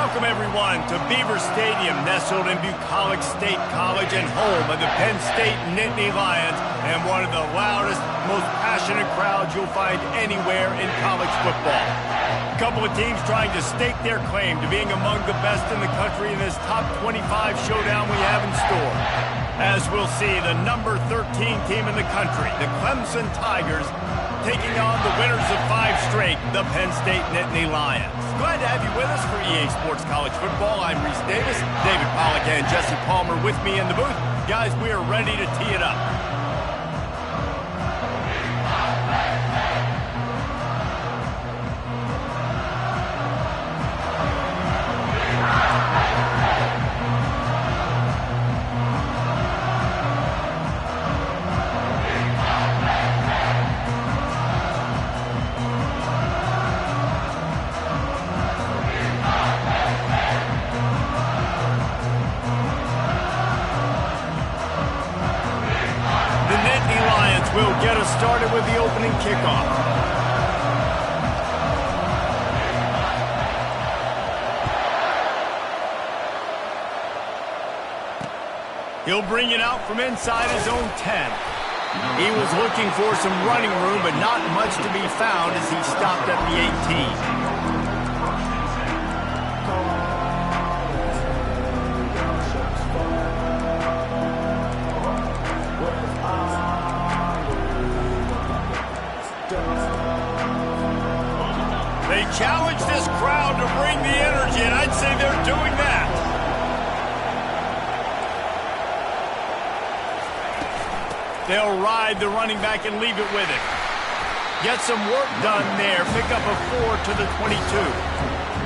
Welcome, everyone, to Beaver Stadium, nestled in Bucolic State College and home of the Penn State Nittany Lions, and one of the loudest, most passionate crowds you'll find anywhere in college football. A couple of teams trying to stake their claim to being among the best in the country in this top 25 showdown we have in store. As we'll see, the number 13 team in the country, the Clemson Tigers, taking on the winners of 5 straight, the Penn State Nittany Lions. Glad to have you with us for EA Sports College Football. I'm Reese Davis, David Pollack and Jesse Palmer with me in the booth. Guys, we are ready to tee it up. We'll get us started with the opening kickoff. He'll bring it out from inside his own 10. He was looking for some running room, but not much to be found as he stopped at the 18. They challenge this crowd to bring the energy, and I'd say they're doing that. They'll ride the running back and leave it with it. Get some work done there. Pick up a 4 to the 22.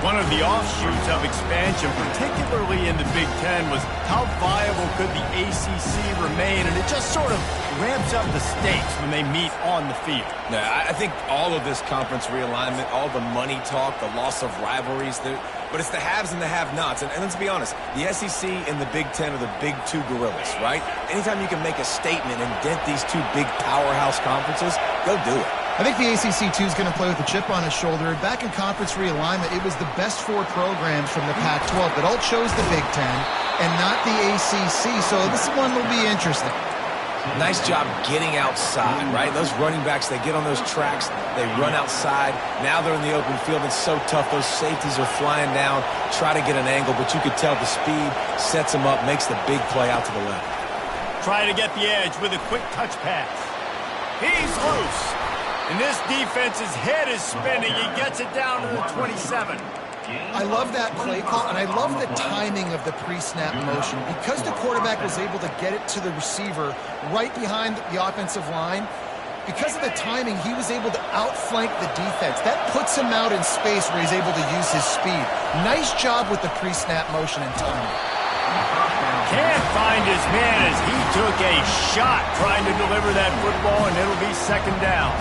One of the offshoots of expansion, particularly in the Big Ten, was how viable could the ACC remain, and it just sort of ramps up the stakes when they meet on the field. Yeah, I think all of this conference realignment, all the money talk, the loss of rivalries, but it's the haves and the have-nots. And let's be honest, the SEC and the Big Ten are the big two gorillas, right? Anytime you can make a statement and dent these two big powerhouse conferences, go do it. I think the ACC, too, is going to play with a chip on his shoulder. Back in conference realignment, it was the best 4 programs from the Pac-12 that all chose the Big Ten and not the ACC, so this one will be interesting. Nice job getting outside, right? Those running backs, they get on those tracks, they run outside. Now they're in the open field. It's so tough. Those safeties are flying down, try to get an angle, but you could tell the speed sets them up, makes the big play out to the left. Try to get the edge with a quick touch pass. He's loose. And this defense's head is spinning. He gets it down to the 27. I love that play call, and I love the timing of the pre-snap motion. Because the quarterback was able to get it to the receiver right behind the offensive line, because of the timing, he was able to outflank the defense. That puts him out in space where he's able to use his speed. Nice job with the pre-snap motion and timing. Can't find his man as he took a shot trying to deliver that football, and it'll be second down.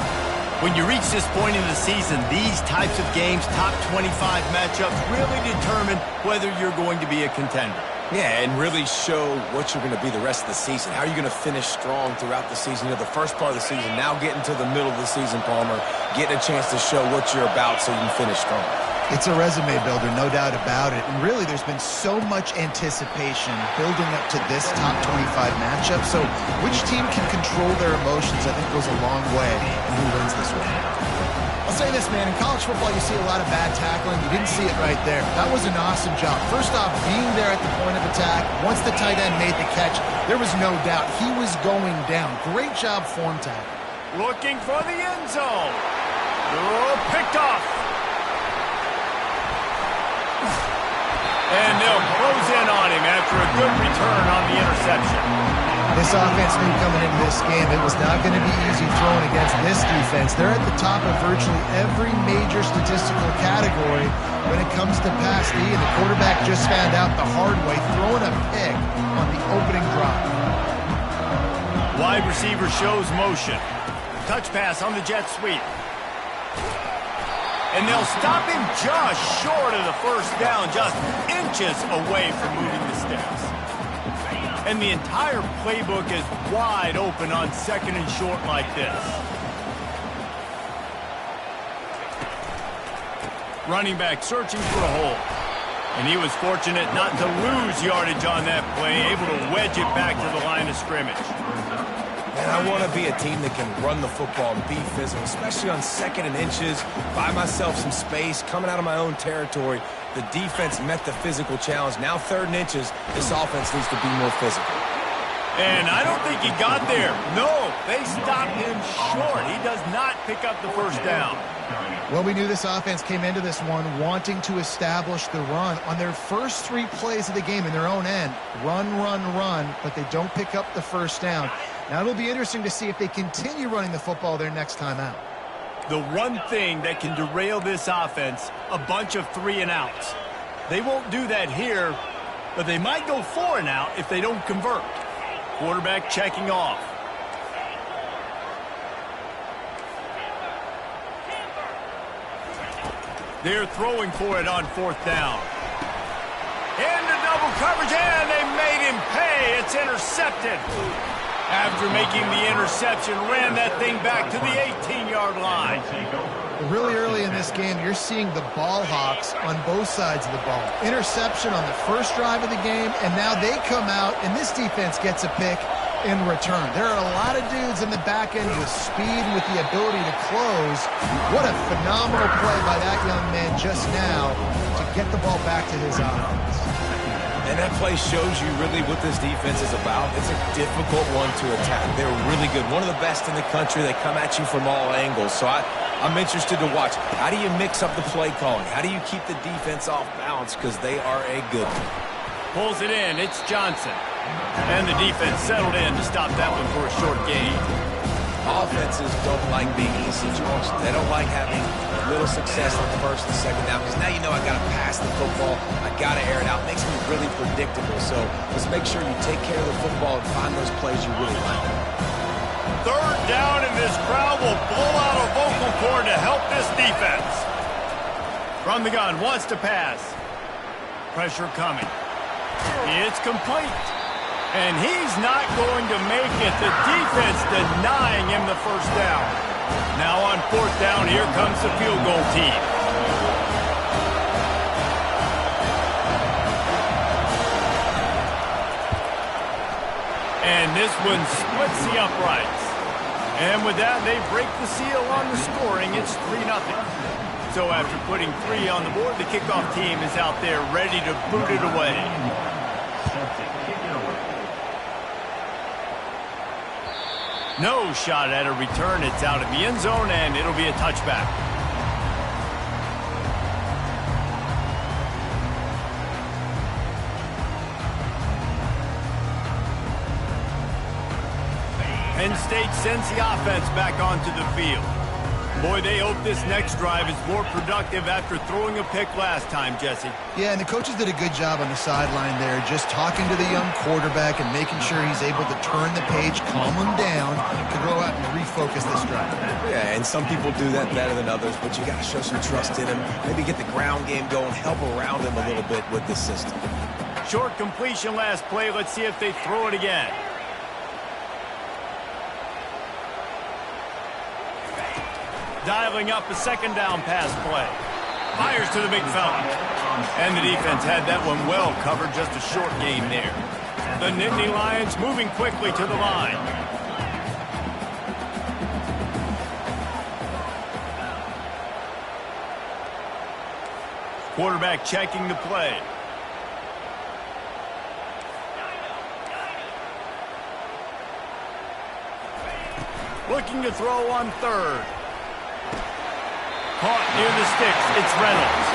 When you reach this point in the season, these types of games, top 25 matchups, really determine whether you're going to be a contender. Yeah, and really show what you're going to be the rest of the season. How are you going to finish strong throughout the season? You know, the first part of the season, now getting to the middle of the season, Palmer, getting a chance to show what you're about so you can finish strong. It's a resume builder, no doubt about it. And really, there's been so much anticipation building up to this top 25 matchup. So which team can control their emotions, I think, goes a long way in who wins this one. I'll say this, man. In college football, you see a lot of bad tackling. You didn't see it right there. That was an awesome job. First off, being there at the point of attack. Once the tight end made the catch, there was no doubt he was going down. Great job form tackle. Looking for the end zone. Oh, picked off. And they'll close in on him after a good return on the interception. This offense knew coming into this game it was not going to be easy throwing against this defense. They're at the top of virtually every major statistical category when it comes to pass D, and the quarterback just found out the hard way, throwing a pick on the opening drive. Wide receiver shows motion. Touch pass on the jet sweep. And they'll stop him just short of the first down, just inches away from moving the sticks. And the entire playbook is wide open on second and short like this. Running back searching for a hole. And he was fortunate not to lose yardage on that play, able to wedge it back to the line of scrimmage. And I want to be a team that can run the football and be physical, especially on 2nd and inches, buy myself some space, coming out of my own territory. The defense met the physical challenge. Now 3rd and inches, this offense needs to be more physical. And I don't think he got there. No, they stopped him short. He does not pick up the first down. Well, we knew this offense came into this one wanting to establish the run. On their first 3 plays of the game in their own end, run, but they don't pick up the first down. Now it'll be interesting to see if they continue running the football their next time out. The one thing that can derail this offense, a bunch of 3 and outs. They won't do that here, but they might go 4 and out if they don't convert. Quarterback checking off. They're throwing for it on 4th down. Into double coverage, and they made him pay. It's intercepted. After making the interception, ran that thing back to the 18-yard line. Really early in this game, you're seeing the ball hawks on both sides of the ball. Interception on the first drive of the game, and now they come out, and this defense gets a pick in return. There are a lot of dudes in the back end with speed, with the ability to close. What a phenomenal play by that young man just now to get the ball back to his offense. And that play shows you really what this defense is about. It's a difficult one to attack. They're really good. One of the best in the country. They come at you from all angles. So I'm interested to watch. How do you mix up the play calling? How do you keep the defense off balance? Because they are a good one. Pulls it in. It's Johnson. And the defense settled in to stop that one for a short gain. Offenses don't like being in this situation. They don't like having little success on the 1st and 2nd down because now you know I got to pass the football. I got to air it out. It makes me really predictable. So let's make sure you take care of the football and find those plays you really like. 3rd down, and this crowd will blow out a vocal cord to help this defense. From the gun, wants to pass. Pressure coming. It's complete. And he's not going to make it. The defense denying him the first down. Now on 4th down, here comes the field goal team. And this one splits the uprights. And with that, they break the seal on the scoring. It's 3-0. So after putting 3 on the board, the kickoff team is out there ready to boot it away. No shot at a return. It's out of the end zone, and it'll be a touchback. Penn State sends the offense back onto the field. Boy, they hope this next drive is more productive after throwing a pick last time, Jesse. Yeah, and the coaches did a good job on the sideline there, just talking to the young quarterback and making sure he's able to turn the page, calm him down, to go out and refocus this drive. Yeah, and some people do that better than others, but you got to show some trust in him. Maybe get the ground game going, help around him a little bit with this system. Short completion last play. Let's see if they throw it again. Dialing up a 2nd down pass play. Fires to the big fella. And the defense had that one well covered, just a short gain there. The Nittany Lions moving quickly to the line. Quarterback checking the play. Looking to throw on 3rd. Caught near the sticks. It's Reynolds.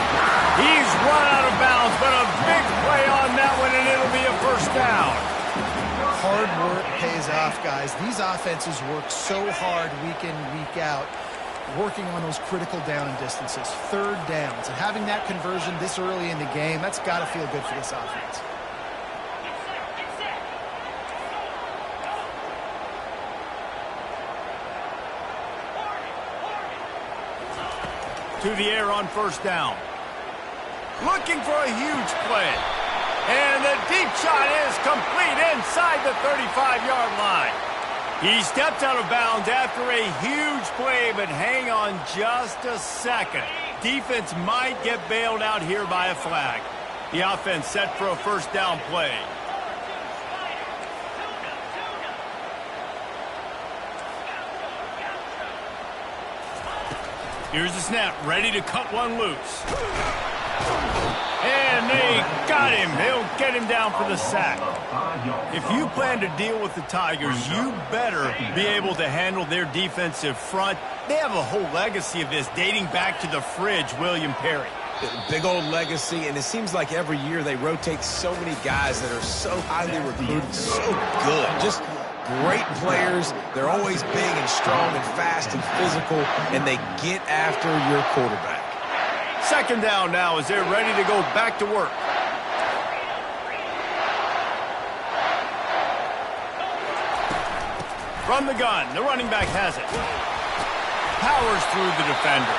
He's run out of bounds, but a big play on that one, and it'll be a first down. Hard work pays off, guys. These offenses work so hard week in, week out, working on those critical down distances, 3rd downs. And having that conversion this early in the game, that's got to feel good for this offense. To the air on 1st down. Looking for a huge play. And the deep shot is complete inside the 35-yard line. He stepped out of bounds after a huge play, but hang on just a second. Defense might get bailed out here by a flag. The offense set for a first down play. Here's the snap, ready to cut one loose. And they got him. They'll get him down for the sack. If you plan to deal with the Tigers, you better be able to handle their defensive front. They have a whole legacy of this dating back to the fridge, William Perry. Big old legacy, and it seems like every year they rotate so many guys that are so highly recruited, so good. Just great players. They're always big and strong and fast and physical, and they get after your quarterback. Second down now as they're ready to go back to work. From the gun, the running back has it. Powers through the defender.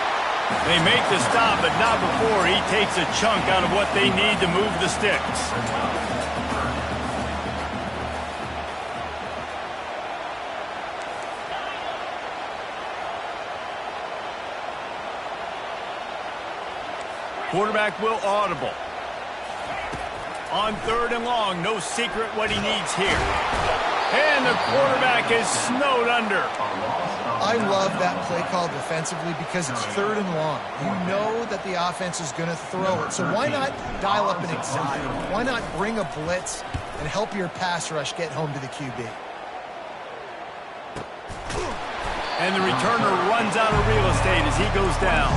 They make the stop, but not before he takes a chunk out of what they need to move the sticks. Quarterback will audible. On third and long, no secret what he needs here. And the quarterback is snowed under. I love that play call defensively because it's third and long. You know that the offense is going to throw it. So why not dial up an exotic? Why not bring a blitz and help your pass rush get home to the QB? And the returner runs out of real estate as he goes down.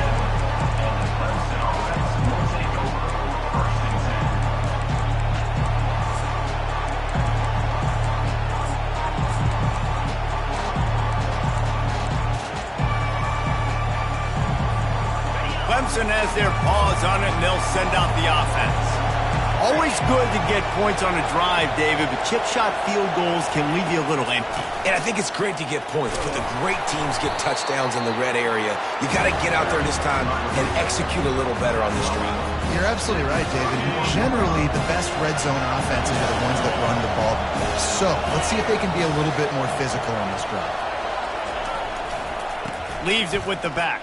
Clemson has their paws on it, and they'll send out the offense. Always good to get points on a drive, David, but chip shot field goals can leave you a little empty. And I think it's great to get points, but the great teams get touchdowns in the red area. You got to get out there this time and execute a little better on this stream. You're absolutely right, David. Generally, the best red zone offenses are the ones that run the ball. So let's see if they can be a little bit more physical on this drive. Leaves it with the back.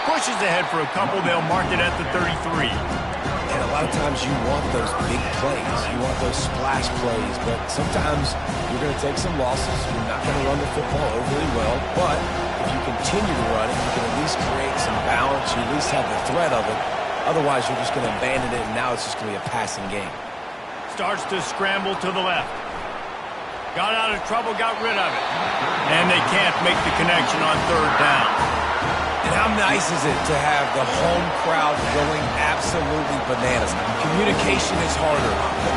Pushes ahead for a couple. They'll mark it at the 33. And a lot of times you want those big plays. You want those splash plays. But sometimes you're going to take some losses. You're not going to run the football overly well. But if you continue to run it, you can at least create some balance. You at least have the threat of it. Otherwise, you're just going to abandon it, and now it's just going to be a passing game. Starts to scramble to the left. Got out of trouble, got rid of it. And they can't make the connection on third down. And how nice is it to have the home crowd going absolutely bananas? Communication is harder.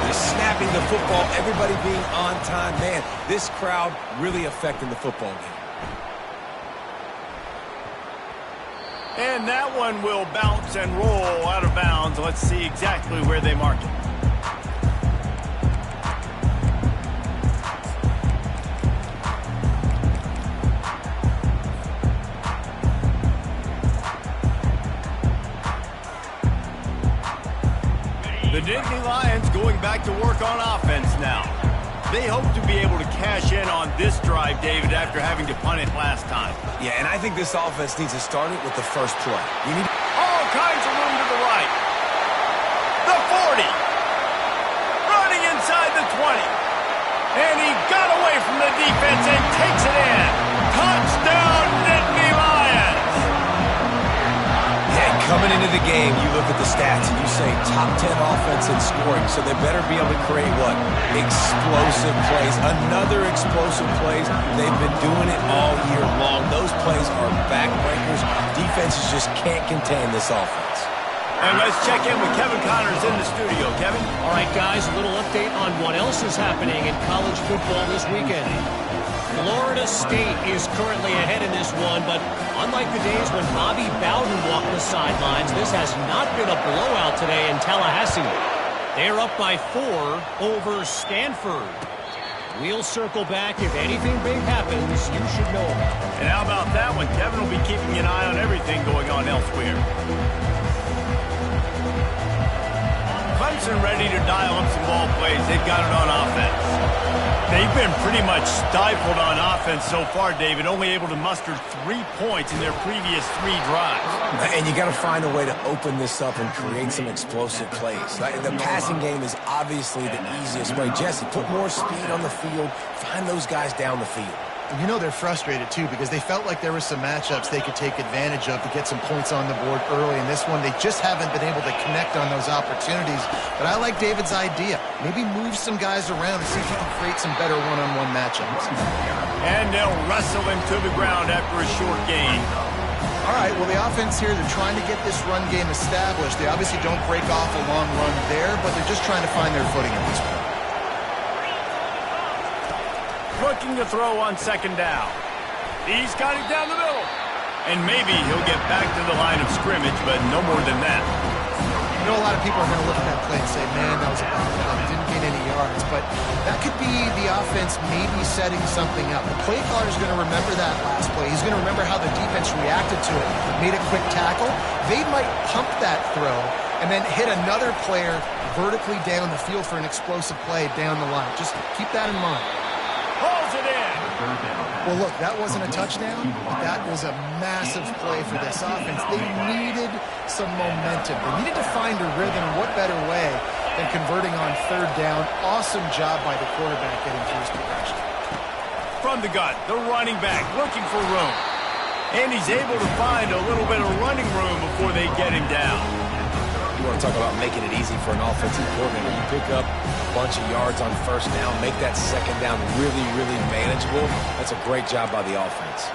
Just snapping the football, everybody being on time. Man, this crowd really affecting the football game. And that one will bounce and roll out of bounds. Let's see exactly where they mark it. The Nittany Lions going back to work on offense now. They hope to be able to cash in on this drive, David, after having to punt it last time. Yeah, and I think this offense needs to start it with the first play. You need all kinds of room to the right. The 40. Running inside the 20. And he got away from the defense and takes it in. Touchdown, Nittany Lions. Coming into the game, you look at the stats and you say top 10 offense in scoring, so they better be able to create what? Explosive plays. Another explosive plays. They've been doing it all year long. Those plays are backbreakers. Defenses just can't contain this offense. And let's check in with Kevin Connors in the studio. Kevin? All right, guys, a little update on what else is happening in college football this weekend. Florida State is currently ahead in this one, but unlike the days when Bobby Bowden walked the sidelines, this has not been a blowout today in Tallahassee. They're up by 4 over Stanford. We'll circle back. If anything big happens, you should know about it. And how about that one? Kevin will be keeping an eye on everything going on elsewhere. Clemson ready to dial up some ball plays. They've got it on offense. They They've been pretty much stifled on offense so far, David, only able to muster 3 points in their previous 3 drives. And you got to find a way to open this up and create some explosive plays. The passing game is obviously the easiest way. Jesse, put more speed on the field, find those guys down the field. You know they're frustrated, too, because they felt like there were some matchups they could take advantage of to get some points on the board early. In this one, they just haven't been able to connect on those opportunities. But I like David's idea. Maybe move some guys around and see if he can create some better one-on-one matchups. And they'll wrestle him to the ground after a short gain. All right, well, the offense here, they're trying to get this run game established. They obviously don't break off a long run there, but they're just trying to find their footing at this point. Looking to throw on second down. He's got it down the middle. And maybe he'll get back to the line of scrimmage, but no more than that. You know, a lot of people are going to look at that play and say, man, that was a bad play. Didn't gain any yards. But that could be the offense maybe setting something up. The play caller is going to remember that last play. He's going to remember how the defense reacted to it, made a quick tackle. They might pump that throw and then hit another player vertically down the field for an explosive play down the line. Just keep that in mind. Pulls it in. Well, look, that wasn't a touchdown, but that was a massive play for this offense. They needed some momentum. They needed to find a rhythm. What better way than converting on third down? Awesome job by the quarterback getting through his progression. From the gun, the running back looking for room. And he's able to find a little bit of running room before they get him down. You want to talk about making it easy for an offensive coordinator. You pick up a bunch of yards on first down, make that second down really, really manageable. That's a great job by the offense.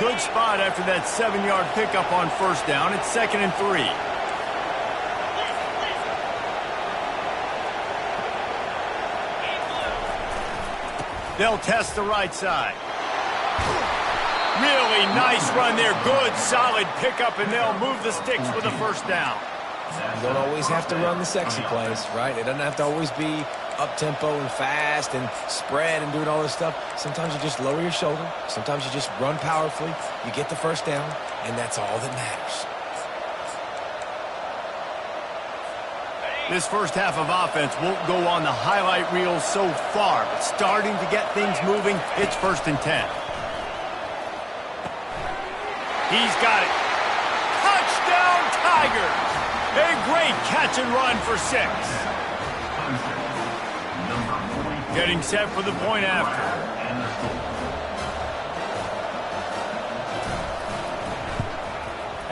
Good spot after that 7-yard pickup on first down. It's 2nd and 3. They'll test the right side. Really nice run there. Good, solid pickup, and they'll move the sticks with a first down. You don't always have to run the sexy plays, right? It doesn't have to always be up-tempo and fast and spread and doing all this stuff. Sometimes you just lower your shoulder. Sometimes you just run powerfully. You get the first down, and that's all that matters. This first half of offense won't go on the highlight reel so far, but starting to get things moving, it's 1st and 10. He's got it. Touchdown, Tigers! A great catch and run for 6. Getting set for the point after.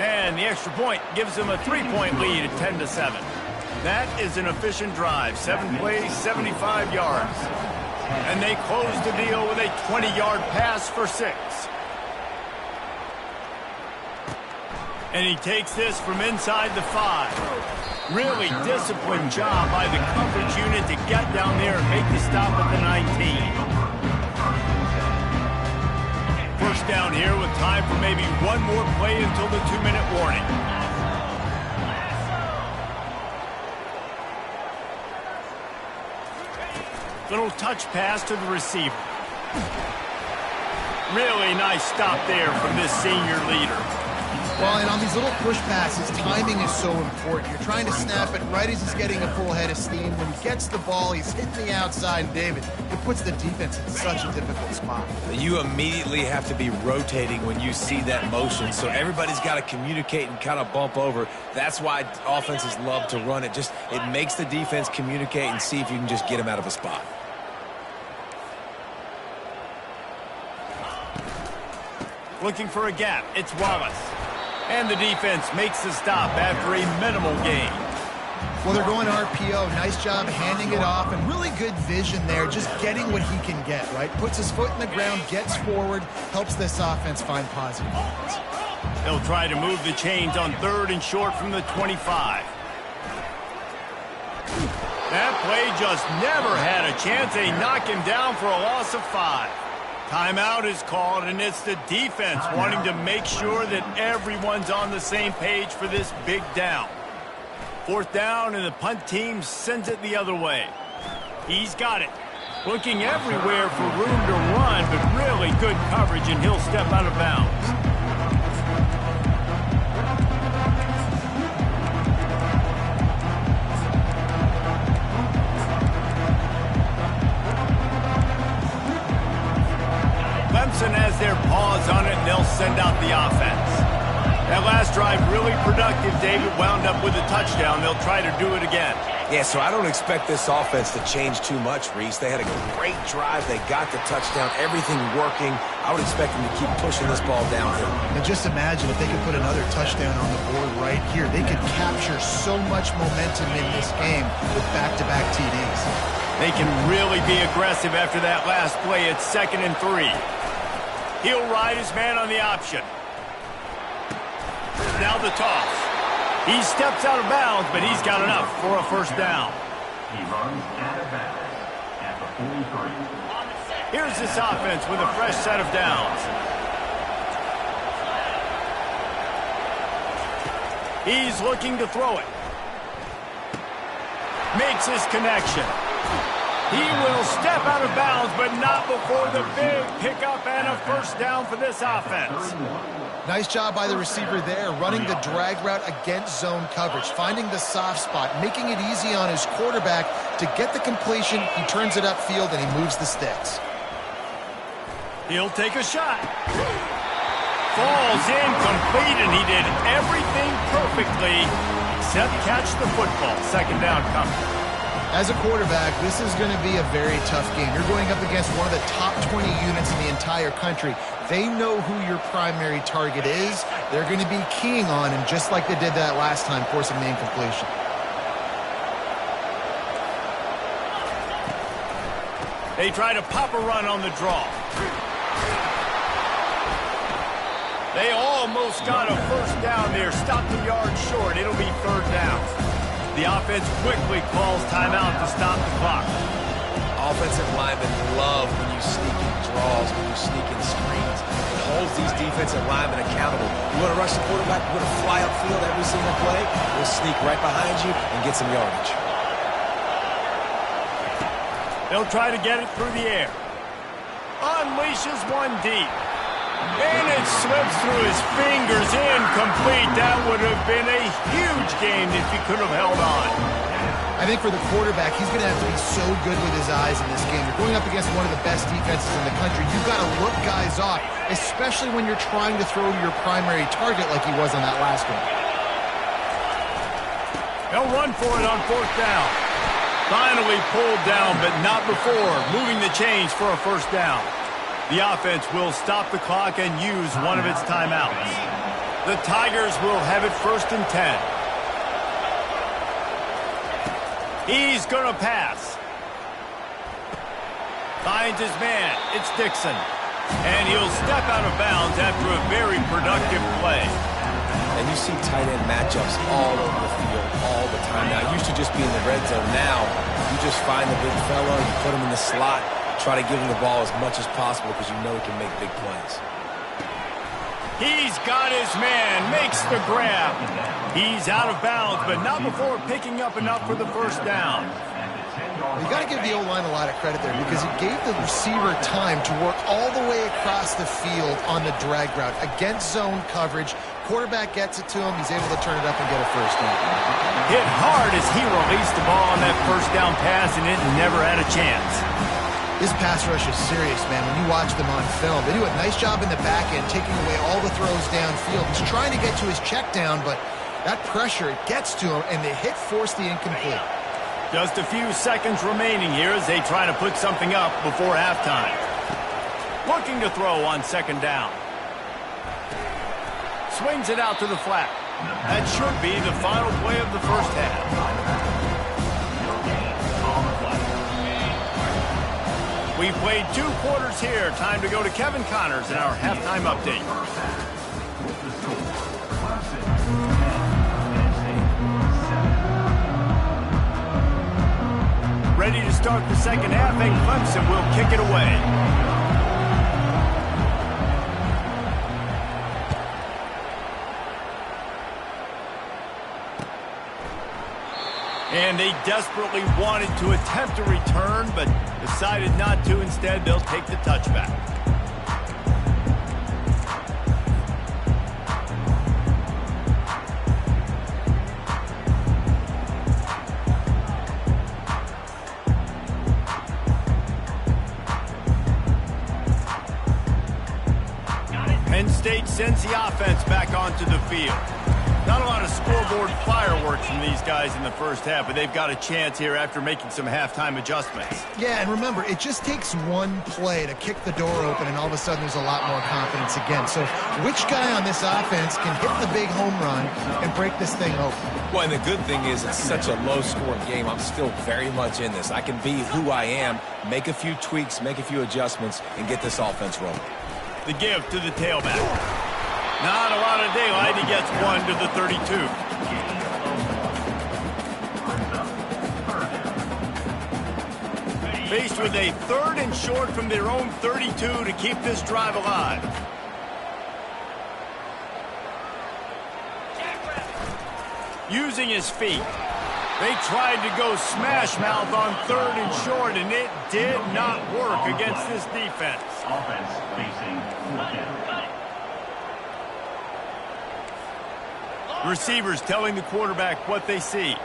And the extra point gives them a 3-point lead at 10-7. That is an efficient drive. 7 plays, 75 yards. And they close the deal with a 20-yard pass for 6. And he takes this from inside the 5. Really disciplined job by the coverage unit to get down there and make the stop at the 19. First down here with time for maybe one more play until the 2-minute warning. Little touch pass to the receiver. Really nice stop there from this senior leader. Well, and on these little push passes, timing is so important. You're trying to snap it right as he's getting a full head of steam. When he gets the ball, he's hitting the outside, David. It puts the defense in such a difficult spot. You immediately have to be rotating when you see that motion, so everybody's got to communicate and kind of bump over. That's why offenses love to run it. It makes the defense communicate and see if you can just get him out of a spot. Looking for a gap. It's Wallace. And the defense makes the stop after a minimal gain. Well, they're going RPO. Nice job handing it off, and really good vision there, just getting what he can get, right? Puts his foot in the ground, gets forward, helps this offense find positive moments. They'll try to move the chains on 3rd and short from the 25. That play just never had a chance. They knock him down for a loss of 5. Timeout is called, and it's the defense wanting to make sure that everyone's on the same page for this big down. 4th down, and the punt team sends it the other way. He's got it. Looking everywhere for room to run, but really good coverage, and he'll step out of bounds. their paws on it, and they'll send out the offense. That last drive really productive. David wound up with a touchdown. They'll try to do it again. Yeah, so I don't expect this offense to change too much, Reese. They had a great drive. They got the touchdown. Everything working. I would expect them to keep pushing this ball downhill. And just imagine if they could put another touchdown on the board right here. They could capture so much momentum in this game with back-to-back TDs. They can really be aggressive after that last play. It's 2nd and 3. He'll ride his man on the option. Now the toss. He steps out of bounds, but he's got enough for a first down. He runs out of bounds at the 43. Here's this offense with a fresh set of downs. He's looking to throw it. Makes his connection. He will step out of bounds, but not before the big pickup and a first down for this offense. Nice job by the receiver there, running the drag route against zone coverage, finding the soft spot, making it easy on his quarterback to get the completion. He turns it upfield, and he moves the sticks. He'll take a shot. Falls incomplete, and he did everything perfectly except catch the football. 2nd down coming. As a quarterback, this is going to be a very tough game. You're going up against one of the top 20 units in the entire country. They know who your primary target is. They're going to be keying on him just like they did that last time, forcing the incompletion. They try to pop a run on the draw. They almost got a first down there. Stopped a yard short. It'll be 3rd down. The offense quickly calls timeout to stop the clock. Offensive linemen love when you sneak in draws, when you sneak in screens. It holds these defensive linemen accountable. You want to rush the quarterback, you want to fly upfield every single play, we'll sneak right behind you and get some yardage. They'll try to get it through the air. Unleashes one deep. And it slips through his fingers, incomplete. That would have been a huge game if he could have held on. I think for the quarterback, he's going to have to be so good with his eyes in this game. You're going up against one of the best defenses in the country. You've got to look guys off, especially when you're trying to throw to your primary target like he was on that last one. They'll run for it on 4th down. Finally pulled down, but not before moving the chains for a first down. The offense will stop the clock and use one of its timeouts. The Tigers will have it 1st and 10. He's going to pass. Finds his man. It's Dixon. And he'll step out of bounds after a very productive play. And you see tight end matchups all over the field all the time. Now, it used to just be in the red zone. Now, you just find the big fella, you put him in the slot, try to give him the ball as much as possible because you know he can make big plays. He's got his man, makes the grab. He's out of bounds, but not before picking up enough for the first down. You got to give the O-line a lot of credit there because it gave the receiver time to work all the way across the field on the drag route against zone coverage. Quarterback gets it to him. He's able to turn it up and get a first down. Hit hard as he released the ball on that first down pass, and it never had a chance. This pass rush is serious, man. When you watch them on film, they do a nice job in the back end, taking away all the throws downfield. He's trying to get to his check down, but that pressure gets to him, and the hit forced the incomplete. Just a few seconds remaining here as they try to put something up before halftime. Looking to throw on 2nd down. Swings it out to the flat. That should be the final play of the first half. We played 2 quarters here. Time to go to Kevin Connors in our halftime update. Ready to start the second half, and Clemson will kick it away. And they desperately wanted to attempt a return, but decided not to. Instead, they'll take the touchback. State sends the offense back onto the field. Not a lot of scoreboard fireworks from these guys in the first half, but they've got a chance here after making some halftime adjustments. Yeah, and remember, it just takes one play to kick the door open, and all of a sudden there's a lot more confidence again. So which guy on this offense can hit the big home run and break this thing open? Well, and the good thing is it's such a low-scoring game. I'm still very much in this. I can be who I am, make a few tweaks, make a few adjustments, and get this offense rolling. The give to the tailback. Not a lot of daylight. He gets one to the 32. Faced with a 3rd and short from their own 32 to keep this drive alive. Using his feet. They tried to go smash mouth on 3rd and short, and it did not work against this defense. Offense facing 4th down. Receivers telling the quarterback what they see.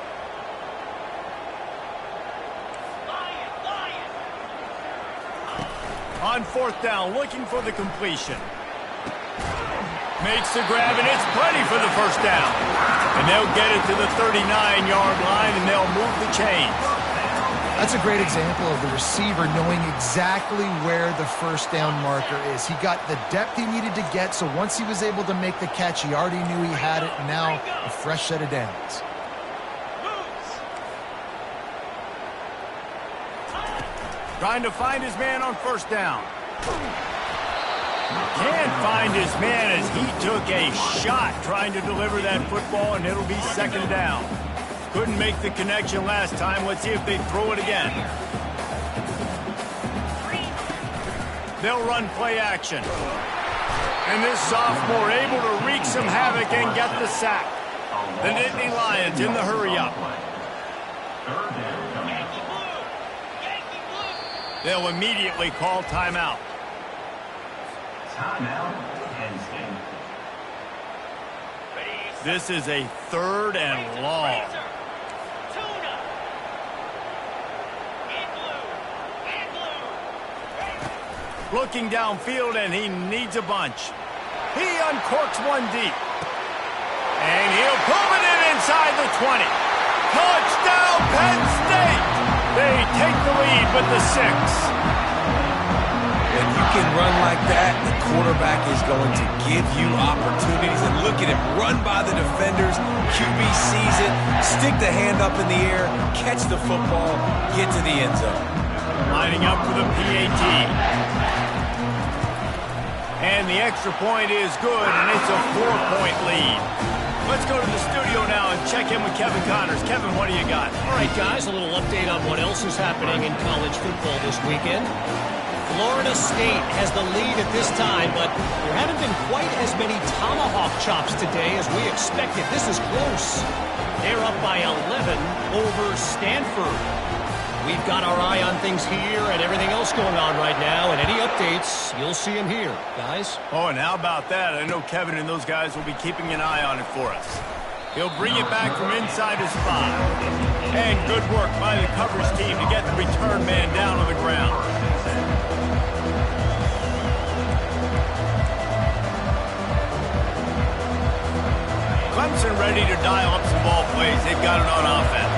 On 4th down, looking for the completion. Makes the grab, and it's plenty for the first down. And they'll get it to the 39-yard line, and they'll move the chains. That's a great example of the receiver knowing exactly where the first down marker is. He got the depth he needed to get, so once he was able to make the catch, he already knew he had it, and now a fresh set of downs. Trying to find his man on 1st down. Can't find his man as he took a shot trying to deliver that football, and it'll be 2nd down. Couldn't make the connection last time. Let's see if they throw it again. They'll run play action. And this sophomore able to wreak some havoc and get the sack. The Nittany Lions in the hurry-up. They'll immediately call timeout. Timeout, Penn State. This is a 3rd and long. Looking downfield, and he needs a bunch. He uncorks one deep. And he'll pull it in inside the 20. Touchdown, Penn State! They take the lead with the 6. When you can run like that, the quarterback is going to give you opportunities. And look at him run by the defenders. QB sees it, stick the hand up in the air, catch the football, get to the end zone. Lining up for the PAT. And the extra point is good, and it's a 4-point lead. Let's go to the studio now and check in with Kevin Connors. Kevin, what do you got? All right, guys, a little update on what else is happening in college football this weekend. Florida State has the lead at this time, but there haven't been quite as many tomahawk chops today as we expected. This is close. They're up by 11 over Stanford. We've got our eye on things here and everything else going on right now, and any updates, you'll see them here, guys. Oh, and how about that? I know Kevin and those guys will be keeping an eye on it for us. He'll bring it back from inside his spot. And good work by the coverage team to get the return man down on the ground. Clemson ready to dial up some ball plays. They've got it on offense.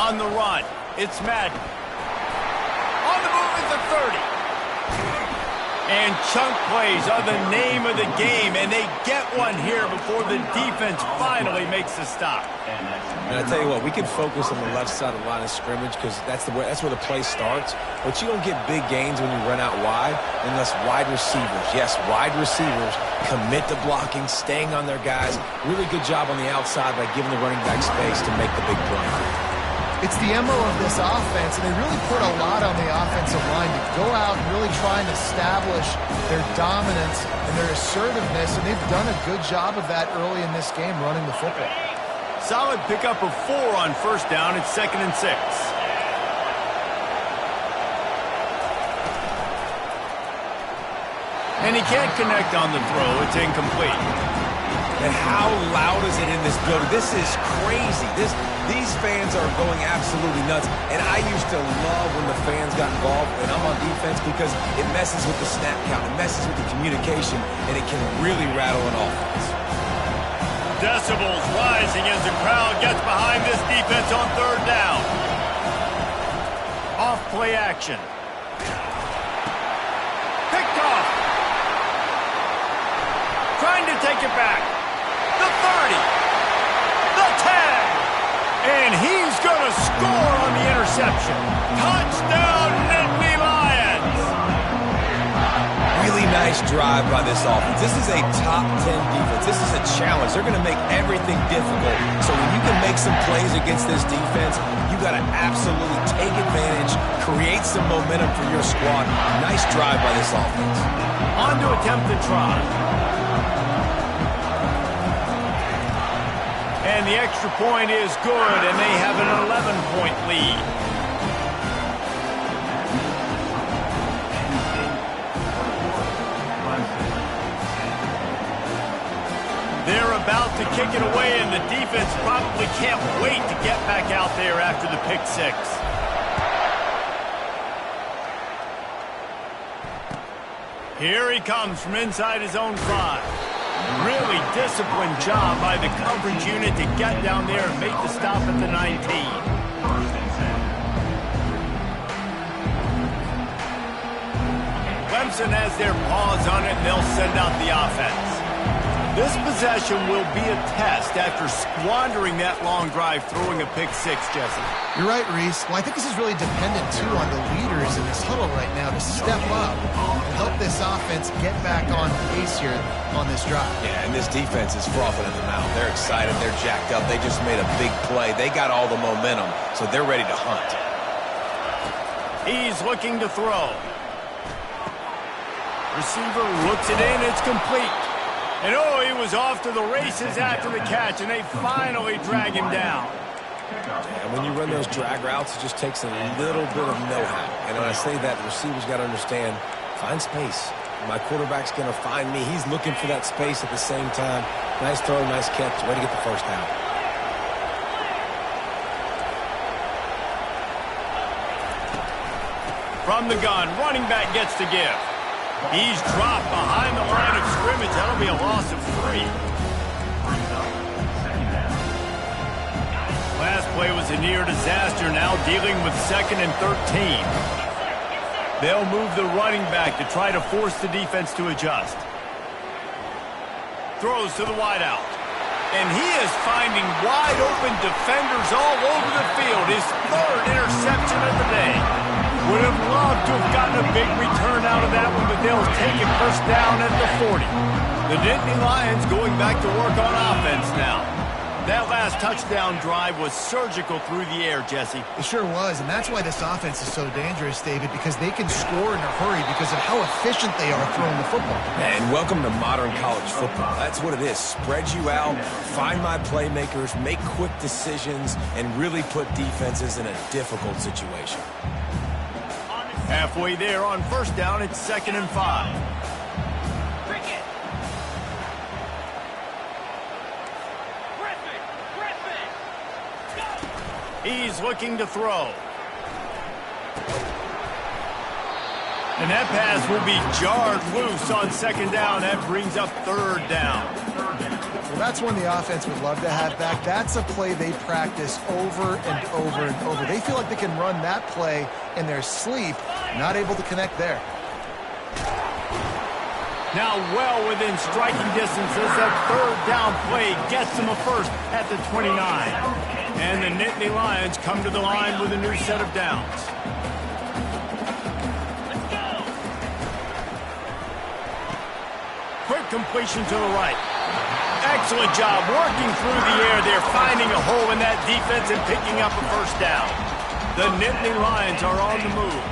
On the run, it's Madden. On the move is the 30. And chunk plays are the name of the game, and they get one here before the defense finally makes a stop. And I tell you what, we can focus on the left side of the line of scrimmage because that's where the play starts. But you don't get big gains when you run out wide unless wide receivers, yes, wide receivers, commit to blocking, staying on their guys. Really good job on the outside by giving the running back space to make the big play. It's the MO of this offense, and they really put a lot on the offensive line to go out and really try and establish their dominance and their assertiveness, and they've done a good job of that early in this game running the football. Solid pickup of 4 on 1st down. It's 2nd and 6. And he can't connect on the throw. It's incomplete. And how loud is it in this building? This is crazy. These fans are going absolutely nuts, and I used to love when the fans got involved when I'm on defense because it messes with the snap count, it messes with the communication, and it can really rattle an offense. Decibels rising as the crowd gets behind this defense on third down. Off play action. Picked off. Trying to take it back. The 30. The 10. And he's going to score on the interception. Touchdown, Nittany Lions. Really nice drive by this offense. This is a top 10 defense. This is a challenge. They're going to make everything difficult. So when you can make some plays against this defense, you got to absolutely take advantage, create some momentum for your squad. Nice drive by this offense. On to attempt the try. And the extra point is good, and they have an 11-point lead. They're about to kick it away, and the defense probably can't wait to get back out there after the pick six. Here he comes from inside his own 5. Really disciplined job by the coverage unit to get down there and make the stop at the 19. Clemson has their paws on it, and they'll send out the offense. This possession will be a test after squandering that long drive throwing a pick six, Jesse. You're right, Reese. Well, I think this is really dependent, too, on the leaders in this huddle right now to step up and help this offense get back on pace here on this drive. Yeah, and this defense is frothing at the mouth. They're excited. They're jacked up. They just made a big play. They got all the momentum, so they're ready to hunt. He's looking to throw. Receiver looks it in. It's complete. And oh, he was off to the races after the catch, and they finally drag him down. And when you run those drag routes, it just takes a little bit of know-how. And when I say that, the receivers got to understand, find space. My quarterback's going to find me. He's looking for that space at the same time. Nice throw, nice catch. Way to get the first down. From the gun, running back gets to give. He's dropped behind the line of scrimmage. That'll be a loss of 3. Last play was a near disaster, now dealing with 2nd and 13. They'll move the running back to try to force the defense to adjust. Throws to the wideout. And he is finding wide open defenders all over the field. His 3rd interception of the day. Would have loved to have gotten a big return out of that one, but they'll take it first down at the 40. The Nittany Lions going back to work on offense now. That last touchdown drive was surgical through the air, Jesse. It sure was, and that's why this offense is so dangerous, David, because they can score in a hurry because of how efficient they are throwing the football. And welcome to modern college football. That's what it is. Spread you out, find my playmakers, make quick decisions, and really put defenses in a difficult situation. Halfway there on first down, it's 2nd and 5. He's looking to throw. And that pass will be jarred loose on 2nd down. That brings up 3rd down. Well, that's one the offense would love to have back. That's a play they practice over and over and over. They feel like they can run that play in their sleep, not able to connect there. Now well within striking distance as that 3rd down play gets them a first at the 29. And the Nittany Lions come to the line with a new set of downs. Quick completion to the right. Excellent job working through the air there, finding a hole in that defense and picking up a first down. The Nittany Lions are on the move.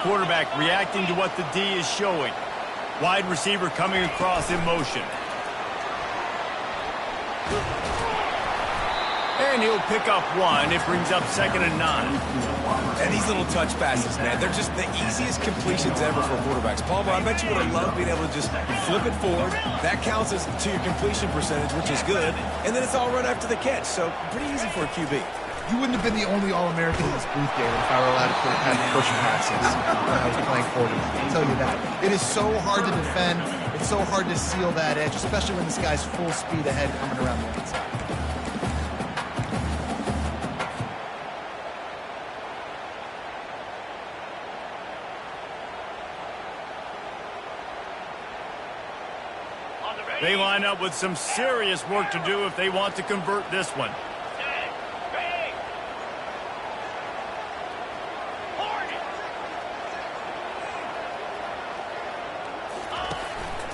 Quarterback reacting to what the D is showing. Wide receiver coming across in motion. And he'll pick up one. It brings up 2nd and 9. And these little touch passes, man, they're just the easiest completions ever for quarterbacks. Palmer, I bet you would have loved being able to just flip it forward. That counts as to your completion percentage, which is good. And then it's all run after the catch, so pretty easy for a QB. You wouldn't have been the only All-American in this booth, David, if I were allowed to have push passes when I was playing quarterback. I'll tell you that. It is so hard to defend. It's so hard to seal that edge, especially when this guy's full speed ahead coming around the outside. They line up with some serious work to do if they want to convert this one.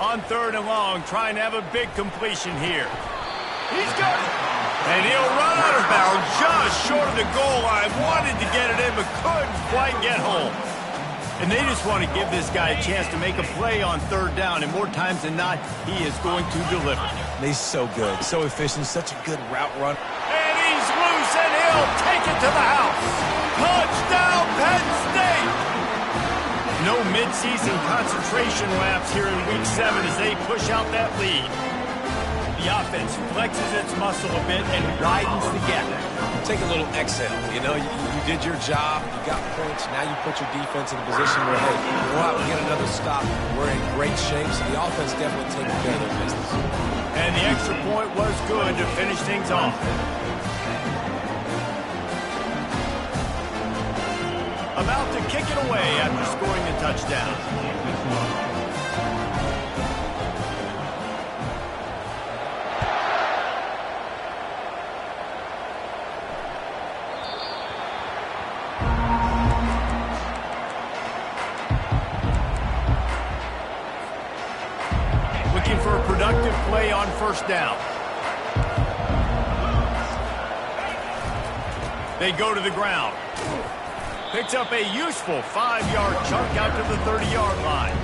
On 3rd and long, trying to have a big completion here. He's got it. And he'll run out of bounds just short of the goal line. Wanted to get it in, but couldn't quite get home. And they just want to give this guy a chance to make a play on 3rd down. And more times than not, he is going to deliver. He's so good, so efficient, such a good route run. And he's loose, and he'll take it to the house. Touchdown, Penn State! No midseason concentration laps here in Week 7 as they push out that lead. The offense flexes its muscle a bit and widens the gap. Take a little exhale. You know, you did your job, you got points, now you put your defense in a position where, hey, go out and get another stop. We're in great shape, so the offense definitely taking care of their business. And the extra point was good to finish things off. About to kick it away after scoring a touchdown. Looking for a productive play on 1st down. They go to the ground. Picks up a useful 5-yard chunk out to the 30-yard line.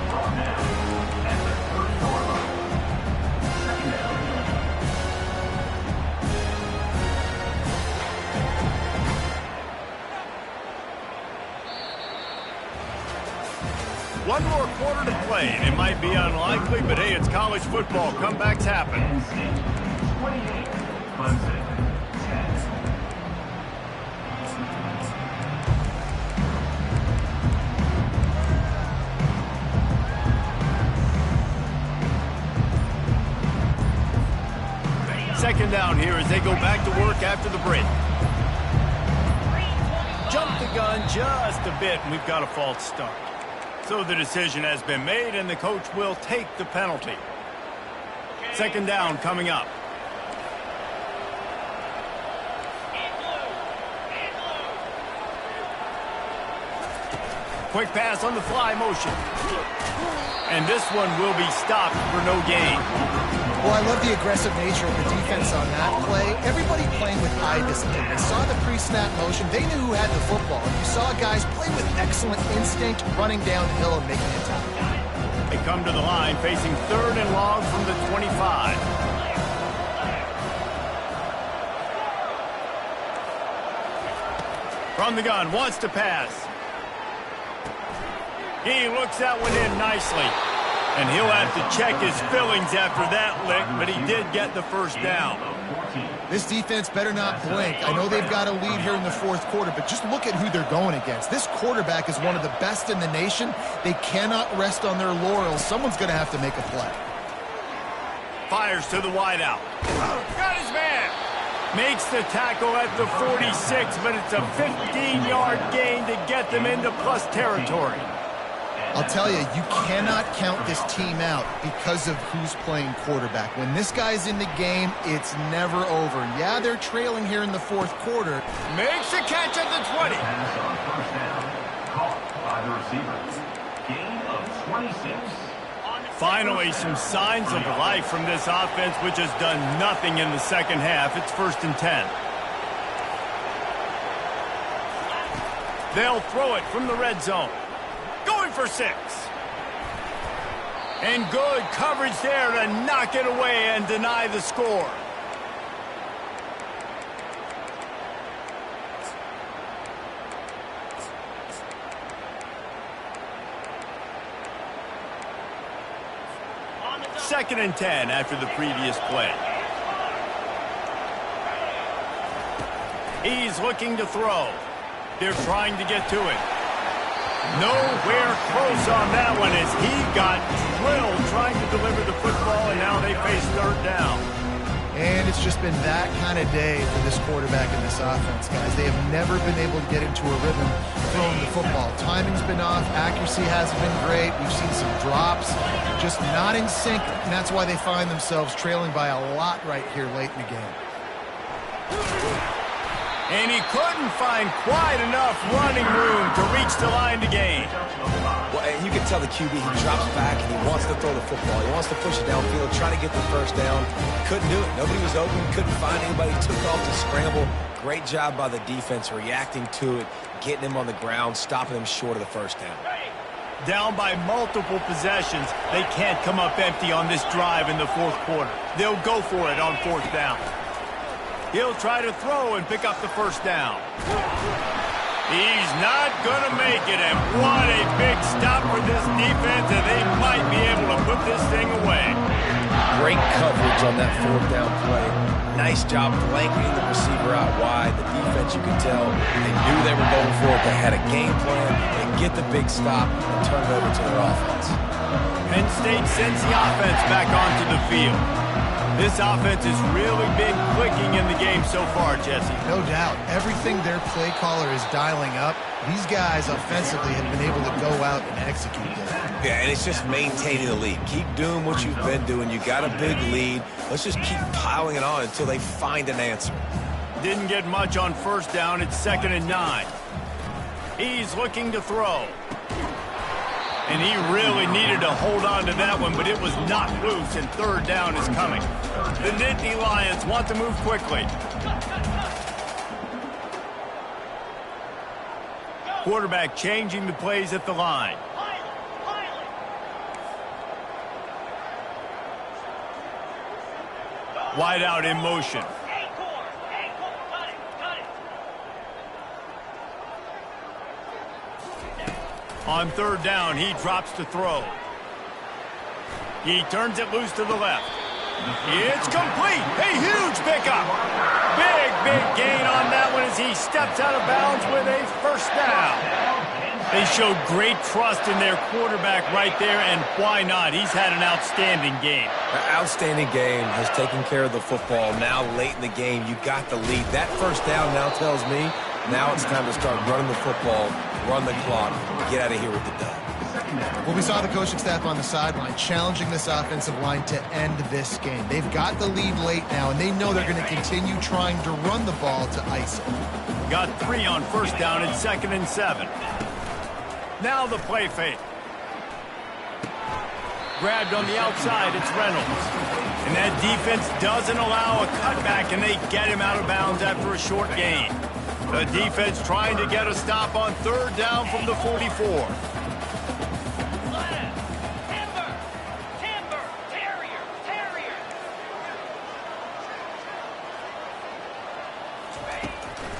One more quarter to play, and it might be unlikely, but hey, it's college football. Comebacks happen. 28, Clemson. Second down here as they go back to work after the break. Jump the gun just a bit, and we've got a false start. So the decision has been made, and the coach will take the penalty. 2nd down coming up. Quick pass on the fly motion. And this one will be stopped for no gain. Well, I love the aggressive nature of the defense on that play. Everybody playing with eye discipline. They saw the pre-snap motion. They knew who had the football. You saw guys play with excellent instinct, running downhill and making a tackle. They come to the line facing 3rd and long from the 25. From the gun, wants to pass. He looks that one in nicely. And he'll have to check his fillings after that lick, but he did get the 1st down. This defense better not blink. I know they've got a lead here in the 4th quarter, but just look at who they're going against. This quarterback is one of the best in the nation. They cannot rest on their laurels. Someone's going to have to make a play. Fires to the wideout. Got his man. Makes the tackle at the 46, but it's a 15-yard gain to get them into plus territory. I'll tell you, you cannot count this team out because of who's playing quarterback. When this guy's in the game, it's never over. Yeah, they're trailing here in the 4th quarter. Makes the catch at the 20. Pass on 1st down. Caught by the receiver. Gain of 26. Finally, some signs of life from this offense, which has done nothing in the 2nd half. It's 1st and 10. They'll throw it from the red zone. Going for 6. And good coverage there to knock it away and deny the score. 2nd and 10 after the previous play. He's looking to throw. They're trying to get to it. Nowhere close on that one as he got drilled trying to deliver the football, and now they face 3rd down. And it's just been that kind of day for this quarterback and this offense, guys. They have never been able to get into a rhythm throwing the football. Timing's been off. Accuracy hasn't been great. We've seen some drops, just not in sync, and that's why they find themselves trailing by a lot right here late in the game. And he couldn't find quite enough running room to reach the line to gain. Well, and you can tell the QB, he drops back and he wants to throw the football. He wants to push it downfield, try to get the 1st down. Couldn't do it. Nobody was open. Couldn't find anybody. Took off to scramble. Great job by the defense reacting to it, getting him on the ground, stopping him short of the 1st down. Down by multiple possessions, they can't come up empty on this drive in the 4th quarter. They'll go for it on 4th down. He'll try to throw and pick up the 1st down. He's not going to make it, and what a big stop for this defense, and they might be able to put this thing away. Great coverage on that 4th down play. Nice job blanketing the receiver out wide. The defense, you could tell, they knew they were going for it. They had a game plan. They get the big stop and turn it over to their offense. Penn State sends the offense back onto the field. This offense has really been clicking in the game so far, Jesse. No doubt. Everything their play caller is dialing up, these guys offensively have been able to go out and execute that. Yeah, and it's just maintaining the lead. Keep doing what you've been doing. You got a big lead. Let's just keep piling it on until they find an answer. Didn't get much on 1st down. It's 2nd and 9. He's looking to throw. And he really needed to hold on to that one, but it was knocked loose, and 3rd down is coming. The Nittany Lions want to move quickly. Quarterback changing the plays at the line. Wide out in motion. On 3rd down, he drops to throw. He turns it loose to the left. It's complete. A huge pickup. Big gain on that one as he steps out of bounds with a 1st down. They showed great trust in their quarterback right there, and why not? He's had an outstanding game. An outstanding game, has taken care of the football. Now late in the game, you got the lead. That 1st down now tells me now it's time to start running the football, run the clock, get out of here with the dub. Well, we saw the coaching staff on the sideline challenging this offensive line to end this game. They've got the lead late now, and they know they're going to continue trying to run the ball to ice it. Got 3 on 1st down at 2nd and 7. Now the play fake. Grabbed on the outside, it's Reynolds. And that defense doesn't allow a cutback, and they get him out of bounds after a short gain. The defense trying to get a stop on 3rd down from the 44.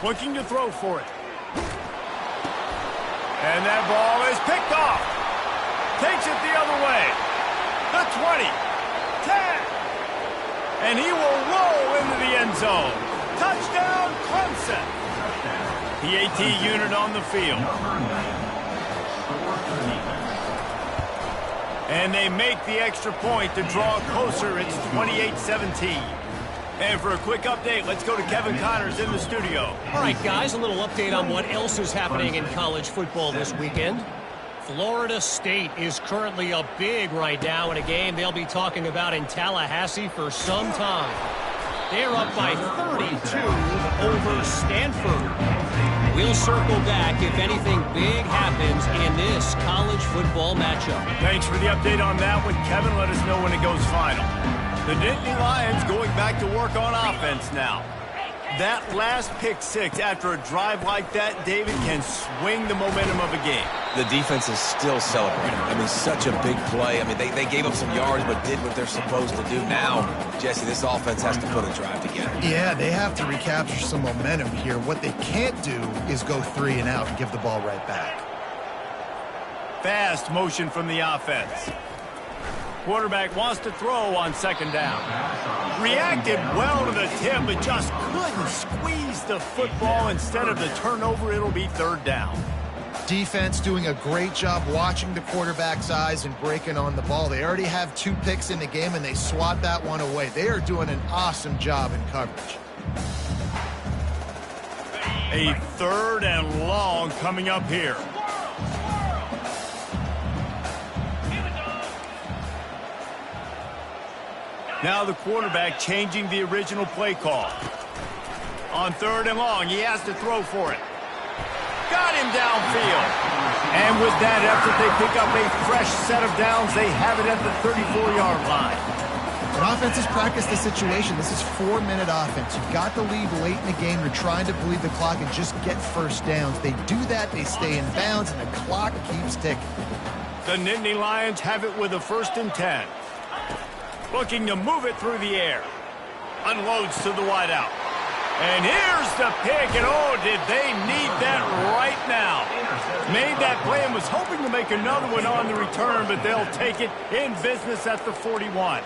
Looking to throw for it. And that ball is picked off. Takes it the other way. The 20. 10. And he will roll into the end zone. Touchdown, Clemson. The AT unit on the field. And they make the extra point to draw closer. It's 28-17. And for a quick update, let's go to Kevin Connors in the studio. All right, guys, a little update on what else is happening in college football this weekend. Florida State is currently up big right now in a game they'll be talking about in Tallahassee for some time. They're up by 32 over Stanford. We'll circle back if anything big happens in this college football matchup. Thanks for the update on that one, Kevin. Let us know when it goes final. The Nittany Lions going back to work on offense now. That last pick six after a drive like that, David, can swing the momentum of a game. The defense is still celebrating. I mean, such a big play. I mean, they gave up some yards but did what they're supposed to do. Now, Jesse, this offense has to put a drive together. Yeah, they have to recapture some momentum here. What they can't do is go 3 and out and give the ball right back. Fast motion from the offense. Quarterback wants to throw on second down. Reacted well to the tip, but just couldn't squeeze the football. Instead of the turnover, it'll be third down. Defense doing a great job watching the quarterback's eyes and breaking on the ball. They already have 2 picks in the game, and they swat that one away. They are doing an awesome job in coverage. A third and long coming up here. Now the quarterback changing the original play call. On third and long, he has to throw for it. Got him downfield. And with that effort, they pick up a fresh set of downs. They have it at the 34-yard line. When offenses practice the situation, this is 4-minute offense. You've got the lead late in the game. You're trying to bleed the clock and just get first downs. They do that, they stay in bounds, and the clock keeps ticking. The Nittany Lions have it with a 1st and 10. Looking to move it through the air. Unloads to the wideout. And here's the pick, and oh, did they need that right now. Made that play and was hoping to make another one on the return, but they'll take it in business at the 41.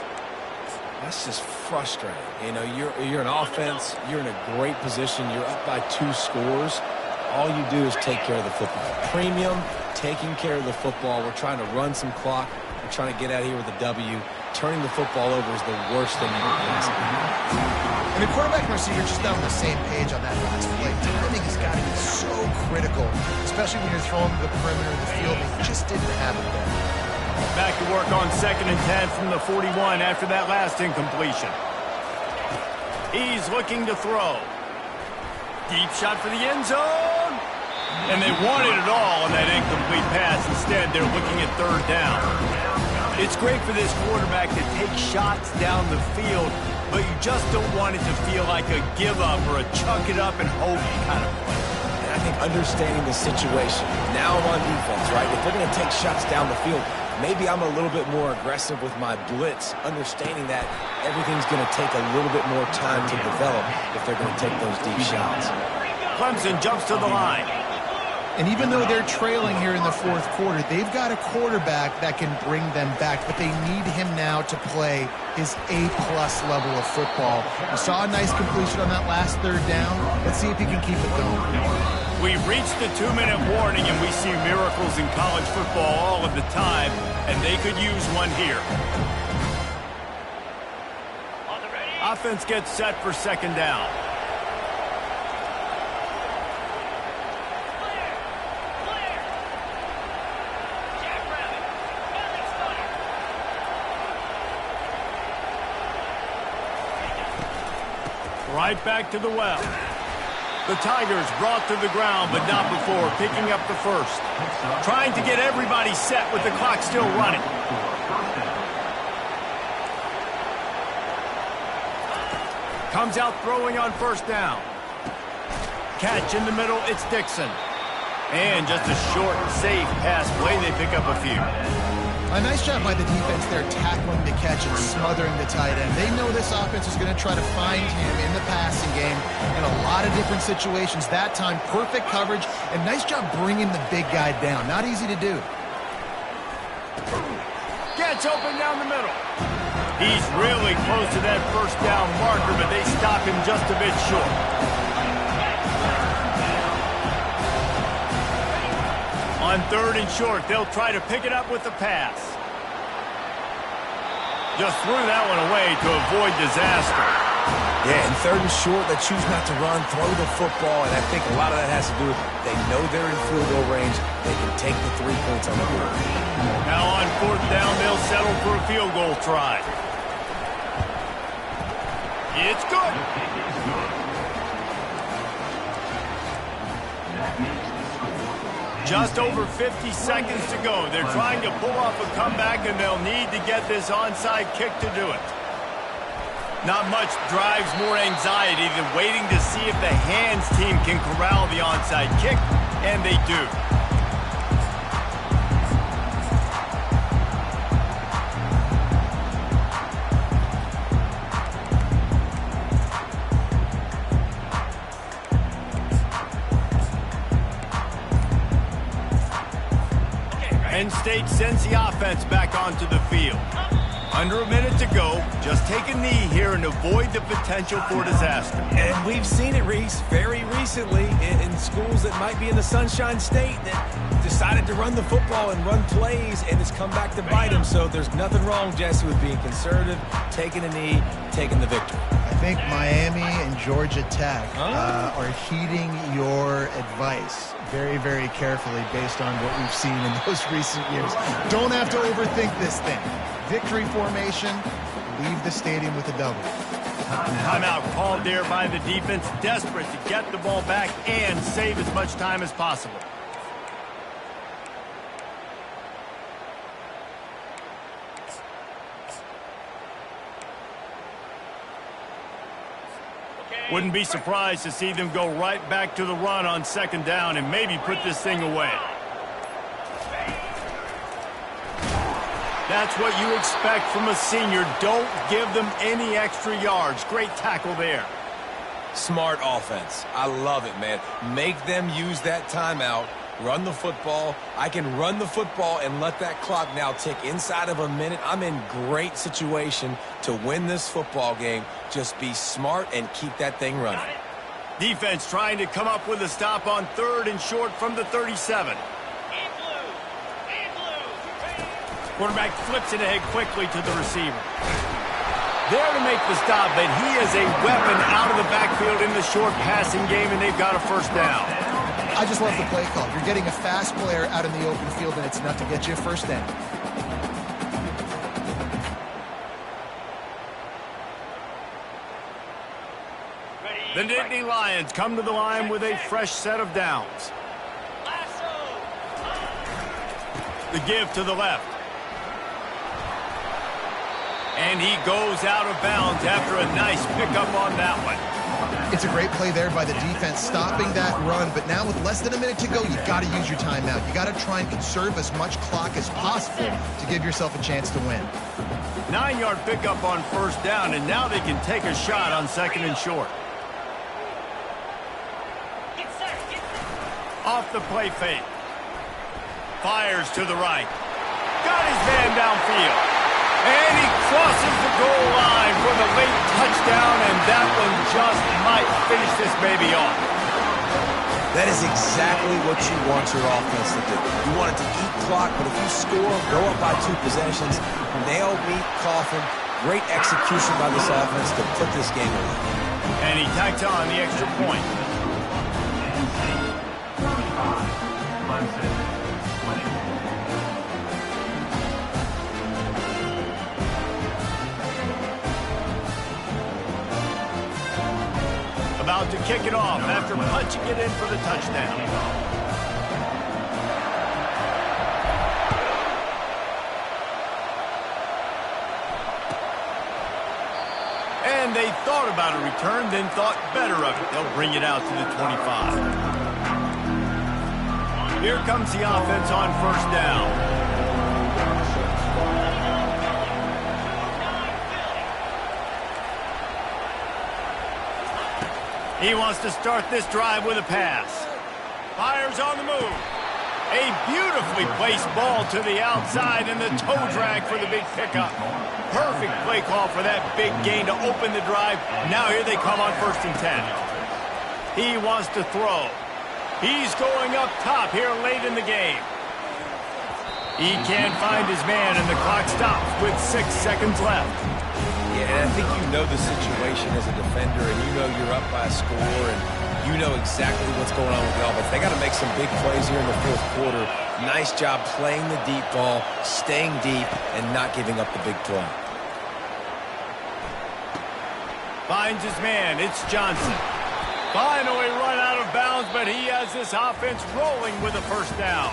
That's just frustrating. You know, you're an offense. You're in a great position. You're up by 2 scores. All you do is take care of the football. Premium, taking care of the football. We're trying to run some clock. We're trying to get out of here with a W. Turning the football over is the worst thing you can possibly do. And the quarterback and receiver just not on the same page on that last play. Timing has got to be so critical, especially when you're throwing to the perimeter of the field. They just didn't have it there. Back to work on 2nd and 10 from the 41 after that last incompletion. He's looking to throw. Deep shot for the end zone. And they wanted it all on that incomplete pass. Instead, they're looking at third down. It's great for this quarterback to take shots down the field, but you just don't want it to feel like a give-up or a chuck-it-up and hope kind of play. And I think understanding the situation, now I'm on defense, right? If they're going to take shots down the field, maybe I'm a little bit more aggressive with my blitz, understanding that everything's going to take a little bit more time to develop if they're going to take those deep shots. Clemson jumps to the line. And even though they're trailing here in the 4th quarter, they've got a quarterback that can bring them back, but they need him now to play his A-plus level of football. We saw a nice completion on that last third down. Let's see if he can keep it going. We've reached the 2-minute warning, and we see miracles in college football all of the time, and they could use one here. Offense gets set for 2nd down. Right back to the well. The Tigers brought to the ground, but not before picking up the 1st. Trying to get everybody set with the clock still running. Comes out throwing on 1st down. Catch in the middle, it's Dixon. And just a short, safe pass play, they pick up a few. A nice job by the defense there, tackling the catch and smothering the tight end. They know this offense is going to try to find him in the passing game in a lot of different situations. That time, perfect coverage, and nice job bringing the big guy down. Not easy to do. Gets open down the middle. He's really close to that 1st down marker, but they stop him just a bit short. On 3rd and short, they'll try to pick it up with the pass. Just threw that one away to avoid disaster. Yeah, and 3rd and short, they choose not to run, throw the football, and I think a lot of that has to do with they know they're in field goal range. They can take the 3 points on the board. Now on 4th down, they'll settle for a field goal try. It's good. Just over 50 seconds to go. They're trying to pull off a comeback, and they'll need to get this onside kick to do it. Not much drives more anxiety than waiting to see if the hands team can corral the onside kick, and they do. Penn State sends the offense back onto the field. Under a minute to go. Just take a knee here and avoid the potential for disaster. And we've seen it, Reese, very recently in schools that might be in the Sunshine State that decided to run the football and run plays, and it's come back to bite them. So there's nothing wrong, Jesse, with being conservative, taking a knee, taking the victory. I think Miami and Georgia Tech are heeding your advice very, very carefully based on what we've seen in those recent years. Don't have to overthink this thing. Victory formation, leave the stadium with a W. Timeout called there by the defense, desperate to get the ball back and save as much time as possible. Wouldn't be surprised to see them go right back to the run on second down and maybe put this thing away. That's what you expect from a senior. Don't give them any extra yards. Great tackle there. Smart offense. I love it, man. Make them use that timeout. Run the football. I can run the football and let that clock now tick inside of a minute. I'm in great situation to win this football game. Just be smart and keep that thing running. Defense trying to come up with a stop on 3rd and short from the 37. Quarterback flips it ahead quickly to the receiver. There to make the stop, but he is a weapon out of the backfield in the short passing game, and they've got a first down. I just love the play call. You're getting a fast player out in the open field, and it's enough to get you a first down. The Nittany Lions come to the line with a fresh set of downs. The give to the left. And he goes out of bounds after a nice pickup on that one. It's a great play there by the defense, stopping that run. But now with less than a minute to go, you've got to use your timeout. You got to try and conserve as much clock as possible to give yourself a chance to win. 9-yard pickup on first down, and now they can take a shot on 2nd and short. Off the play fake. Fires to the right. Got his man downfield. And he crosses the goal line for the late touchdown, and that one just might finish this baby off. That is exactly what you want your offense to do. You want it to eat clock, but if you score, go up by 2 possessions, nail, meet, coffin, great execution by this offense to put this game away. And he tacked on the extra point. About to kick it off after punching it in for the touchdown. And they thought about a return, then thought better of it. They'll bring it out to the 25. Here comes the offense on first down. He wants to start this drive with a pass. Fires on the move. A beautifully placed ball to the outside and the toe drag for the big pickup. Perfect play call for that big gain to open the drive. Now here they come on 1st and 10. He wants to throw. He's going up top here late in the game. He can't find his man, and the clock stops with 6 seconds left. Yeah, and I think you know the situation as a defender, and you know you're up by a score, and you know exactly what's going on with the offense. They got to make some big plays here in the 4th quarter. Nice job playing the deep ball, staying deep, and not giving up the big play. Finds his man. It's Johnson. Finally run out of bounds, but he has this offense rolling with a first down.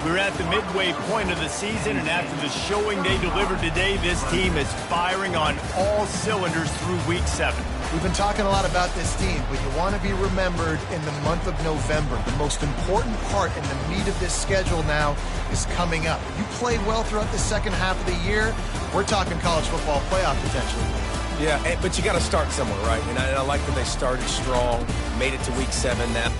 We're at the midway point of the season, and after the showing they delivered today, this team is firing on all cylinders through Week 7. We've been talking a lot about this team, but you want to be remembered in the month of November. The most important part and the meat of this schedule now is coming up. You play well throughout the second half of the year, we're talking college football playoff potentially. Yeah, but you got to start somewhere, right? And I like that they started strong, made it to Week 7 now.